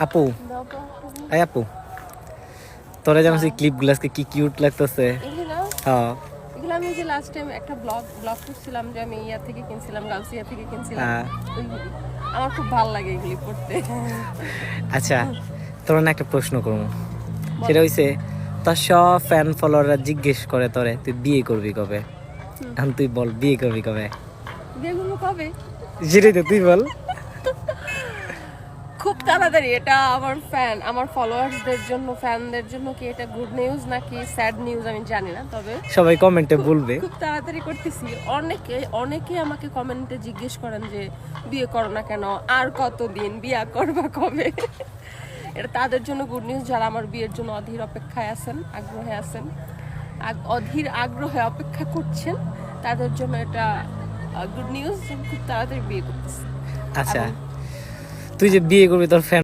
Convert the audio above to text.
আপু, এই আপু, তোরা যেমন সেই ক্লিপগুলো আজকে কি কিউট লাগতেছে। এগুলো হ্যাঁ এগুলো আমি যে লাস্ট টাইম একটা ব্লগ করছিলাম যে আমি ইয়া থেকে কিনছিলাম, গাউসিয়া থেকে কিনছিলাম। হ্যাঁ। ওইগুলি আমার খুব ভালো লাগে এগুলি পড়তে। আচ্ছা, তোর না একটা প্রশ্ন করবো, বল। সেটা হইছে তোর সব ফ্যান ফলোয়াররা জিজ্ঞেস করে তোরে তুই বিয়ে করবি কবে। এখন তুই বল বিয়ে করবি কবে। বিয়ে করবো কবে? সেটাই তো তুই বল। খুব তাড়াতাড়ি। এটা আমার ফলোয়ার্সদের জন্য, ফ্যানদের জন্য কি এটা গুড নিউজ নাকি স্যাড নিউজ আমি জানি না, তবে সবাই কমেন্টে বলবে। খুব তাড়াতাড়ি করতেছি। অনেকে আমাকে কমেন্টে জিজ্ঞেস করেন যে বিয়ে করো না কেন, আর কতদিন, বিয়ে করবা কবে। এটা তাদের জন্য গুড নিউজ যারা আমার বিয়ের জন্য অধীর অপেক্ষায় আছেন, আগ্রহে আছেন, অধীর আগ্রহে অপেক্ষা করছেন, তাদের জন্য এটা গুড নিউজ। খুব তাড়াতাড়ি বিয়ে করতেছি। আচ্ছা, তুই যে বিয়ে করবি তোর ফ্যান